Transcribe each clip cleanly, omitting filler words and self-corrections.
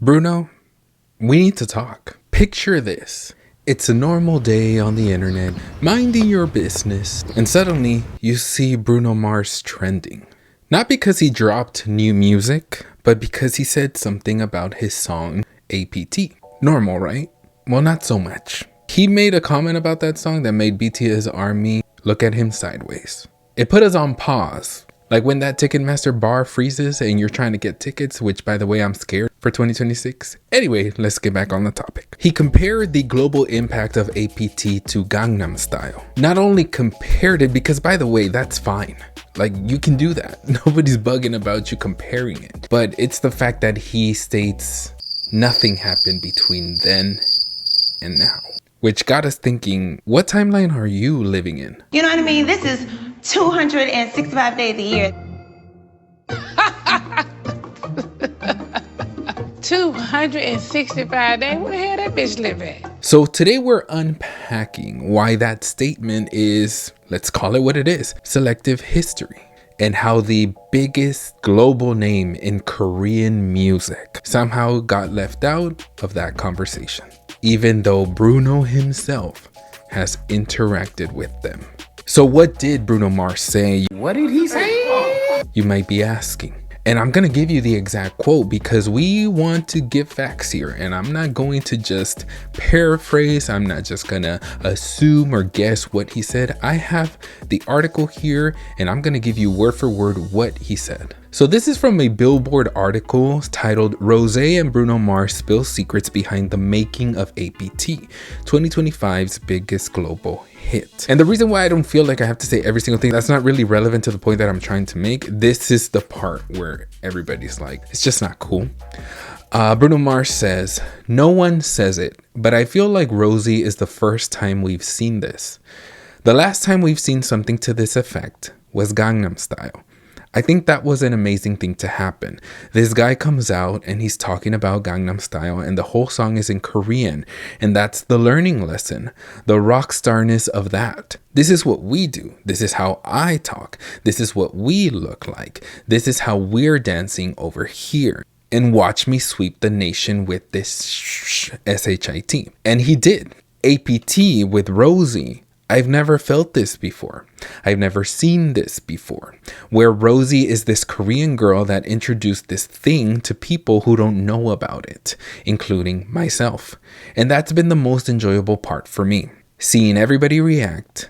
Bruno, we need to talk. Picture this. It's a normal day on the internet, minding your business, and suddenly you see Bruno Mars trending. Not because he dropped new music, but because he said something about his song APT. Normal, right? Well, not so much. He made a comment about that song that made BTS Army look at him sideways. It put us on pause. Like when that Ticketmaster bar freezes and you're trying to get tickets, which by the way, I'm scared for 2026. Anyway, let's get back on the topic. He compared the global impact of APT to Gangnam Style. Not only compared it, because by the way, that's fine. Like you can do that. Nobody's bugging about you comparing it. But it's the fact that he states nothing happened between then and now. Which got us thinking, what timeline are you living in? You know what I mean? This is 265 days a year. 265 days? Where the hell that bitch live at? So today we're unpacking why that statement is, let's call it what it is, selective history. And how the biggest global name in Korean music somehow got left out of that conversation, even though Bruno himself has interacted with them. So what did Bruno Mars say? What did he say? You might be asking. And I'm gonna give you the exact quote because we want to give facts here, and I'm not going to just paraphrase. I'm not just gonna assume or guess what he said. I have the article here and I'm gonna give you word for word what he said. So this is from a Billboard article titled Rosé and Bruno Mars Spill Secrets Behind the Making of APT, 2025's Biggest Global Hit. And the reason why I don't feel like I have to say every single thing, that's not really relevant to the point that I'm trying to make. This is the part where everybody's like, it's just not cool. Bruno Mars says, no one says it, but I feel like Rosie is the first time we've seen this. The last time we've seen something to this effect was Gangnam Style. I think that was an amazing thing to happen. This guy comes out and he's talking about Gangnam Style and the whole song is in Korean. And that's the learning lesson, the rock starness of that. This is what we do. This is how I talk. This is what we look like. This is how we're dancing over here. And watch me sweep the nation with this shit. And he did. APT with Rosie. I've never felt this before. I've never seen this before. Where Rosie is this Korean girl that introduced this thing to people who don't know about it, including myself. And that's been the most enjoyable part for me. Seeing everybody react,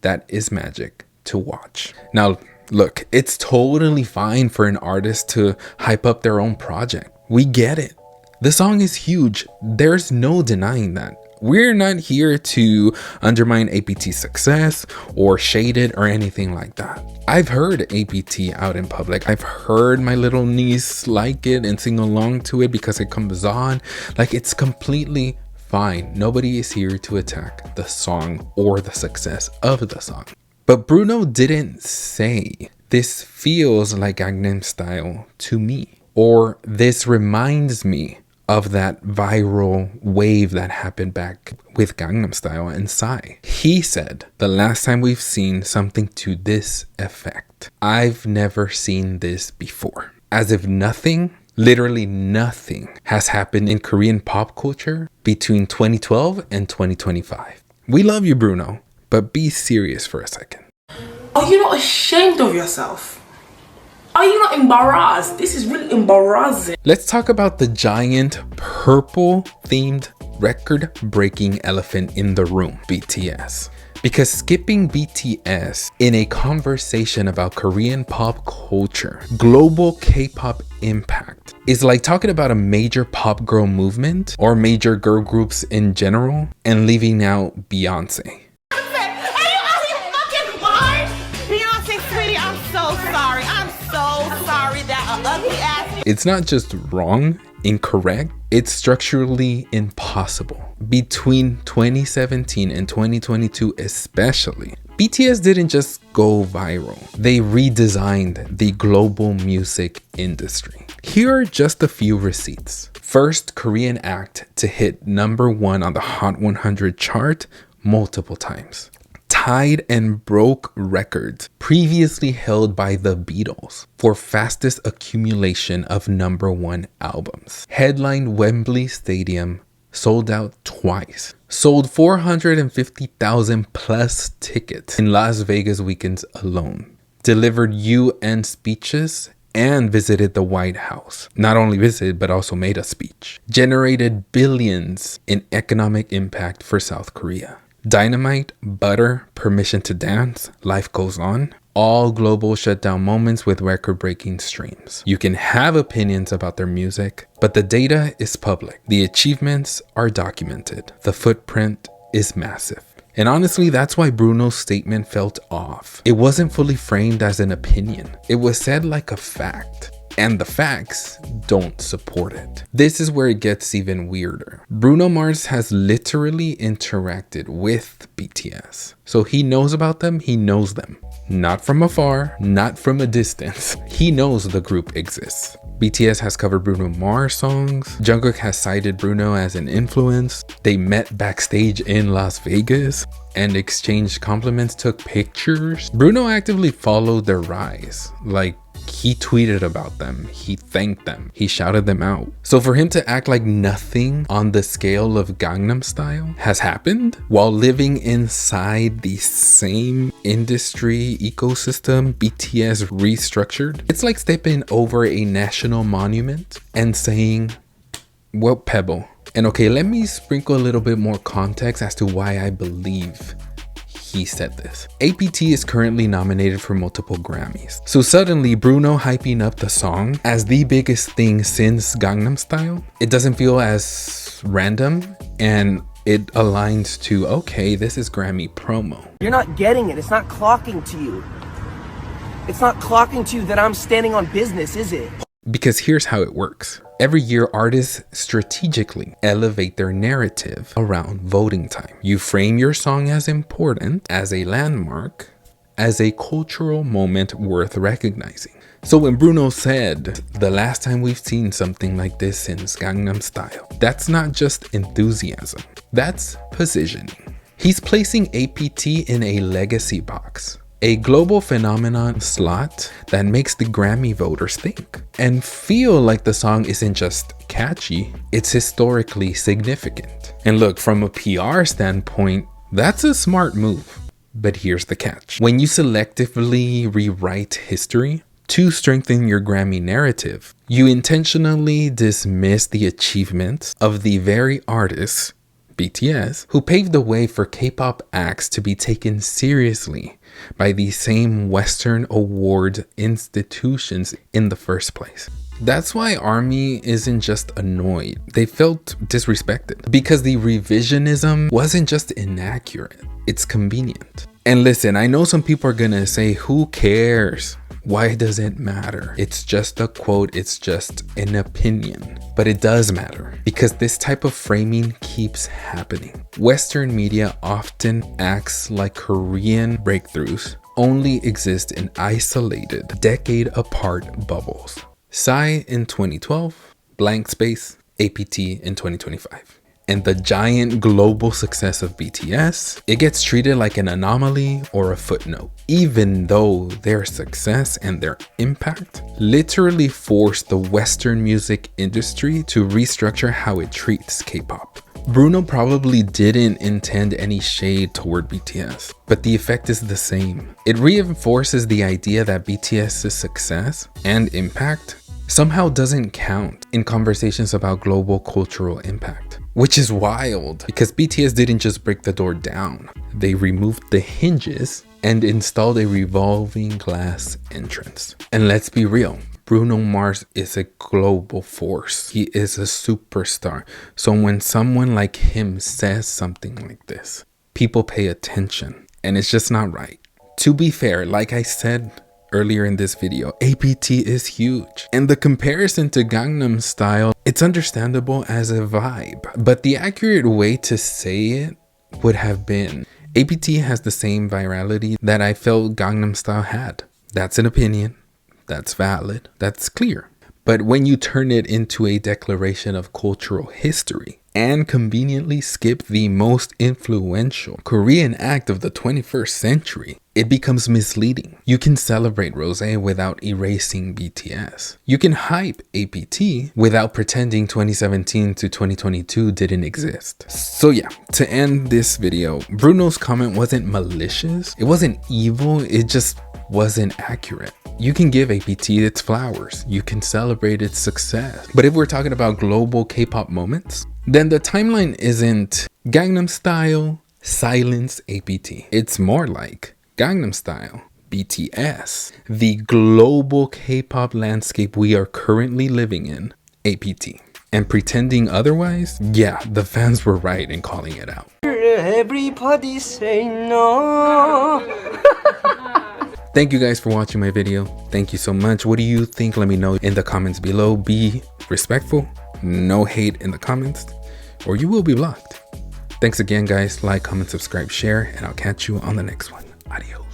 that is magic to watch. Now, look, it's totally fine for an artist to hype up their own project. We get it. The song is huge. There's no denying that. We're not here to undermine APT's success or shade it or anything like that. I've heard APT out in public. I've heard my little niece like it and sing along to it because it comes on. Like, it's completely fine. Nobody is here to attack the song or the success of the song. But Bruno didn't say, this feels like Gangnam Style to me, or this reminds me of that viral wave that happened back with Gangnam Style and Psy. He said, the last time we've seen something to this effect, I've never seen this before. As if nothing, literally nothing, has happened in Korean pop culture between 2012 and 2025. We love you, Bruno, but be serious for a second. Are you not ashamed of yourself? Are you not embarrassed? This is really embarrassing. Let's talk about the giant purple themed record-breaking elephant in the room, BTS. Because skipping BTS in a conversation about Korean pop culture, global K-pop impact, is like talking about a major pop girl movement or major girl groups in general and leaving out Beyonce. It's not just wrong, incorrect, it's structurally impossible. Between 2017 and 2022 especially, BTS didn't just go viral. They redesigned the global music industry. Here are just a few receipts. First Korean act to hit #1 on the Hot 100 chart multiple times. tied and broke records previously held by the Beatles for fastest accumulation of #1 albums. Headlined Wembley Stadium, sold out twice. Sold 450,000 plus tickets in Las Vegas weekends alone. Delivered UN speeches and visited the White House. Not only visited, but also made a speech. Generated billions in economic impact for South Korea. Dynamite, Butter, Permission to Dance, Life Goes On. All global shutdown moments with record-breaking streams. You can have opinions about their music, but the data is public. The achievements are documented. The footprint is massive. And honestly, that's why Bruno's statement felt off. It wasn't fully framed as an opinion. It was said like a fact. And the facts don't support it. This is where it gets even weirder. Bruno Mars has literally interacted with BTS. So he knows about them, he knows them. Not from afar, not from a distance. He knows the group exists. BTS has covered Bruno Mars songs. Jungkook has cited Bruno as an influence. They met backstage in Las Vegas and exchanged compliments, took pictures. Bruno actively followed their rise. Like, he tweeted about them, he thanked them, he shouted them out. So for him to act like nothing on the scale of Gangnam Style has happened while living inside the same industry ecosystem BTS restructured, it's like stepping over a national monument and saying, well, Pebble. And okay, let me sprinkle a little bit more context as to why I believe he said this. APT is currently nominated for multiple Grammys. So suddenly Bruno hyping up the song as the biggest thing since Gangnam Style, it doesn't feel as random and it aligns to, okay, this is Grammy promo. You're not getting it. It's not clocking to you. It's not clocking to you that I'm standing on business, is it? Because here's how it works. Every year, artists strategically elevate their narrative around voting time. You frame your song as important, as a landmark, as a cultural moment worth recognizing. So when Bruno said, the last time we've seen something like this since Gangnam Style, that's not just enthusiasm, that's positioning. He's placing APT in a legacy box. A global phenomenon slot that makes the Grammy voters think and feel like the song isn't just catchy, it's historically significant. And look, from a PR standpoint, that's a smart move. But here's the catch. When you selectively rewrite history to strengthen your Grammy narrative, you intentionally dismiss the achievements of the very artists, BTS, who paved the way for K-pop acts to be taken seriously by these same Western award institutions in the first place. That's why ARMY isn't just annoyed. They felt disrespected because the revisionism wasn't just inaccurate, it's convenient. And listen, I know some people are gonna say, who cares? Why does it matter? It's just a quote, it's just an opinion. But it does matter because this type of framing keeps happening. Western media often acts like Korean breakthroughs only exist in isolated, decade-apart bubbles. Psy in 2012, blank space, APT in 2025. And the giant global success of BTS, it gets treated like an anomaly or a footnote, even though their success and their impact literally forced the Western music industry to restructure how it treats K-pop. Bruno probably didn't intend any shade toward BTS, but the effect is the same. It reinforces the idea that BTS's success and impact somehow doesn't count in conversations about global cultural impact. Which is wild because BTS didn't just break the door down. They removed the hinges and installed a revolving glass entrance. And let's be real, Bruno Mars is a global force. He is a superstar. So when someone like him says something like this, people pay attention and it's just not right. To be fair, like I said earlier in this video, APT is huge. And the comparison to Gangnam Style, it's understandable as a vibe. But the accurate way to say it would have been, APT has the same virality that I felt Gangnam Style had. That's an opinion. That's valid. That's clear. But when you turn it into a declaration of cultural history, and conveniently skip the most influential Korean act of the 21st century, it becomes misleading. You can celebrate Rosé without erasing BTS. You can hype APT without pretending 2017 to 2022 didn't exist. So yeah, to end this video, Bruno's comment wasn't malicious, it wasn't evil, it just wasn't accurate. You can give APT its flowers, you can celebrate its success. But if we're talking about global K-pop moments, then the timeline isn't Gangnam Style, silence APT. It's more like Gangnam Style, BTS, the global K-pop landscape we are currently living in, APT. And pretending otherwise, yeah, the fans were right in calling it out. Everybody say no. Thank you guys for watching my video. Thank you so much. What do you think? Let me know in the comments below. Be respectful, no hate in the comments, or you will be blocked. Thanks again, guys. Like, comment, subscribe, share, and I'll catch you on the next one. Adios.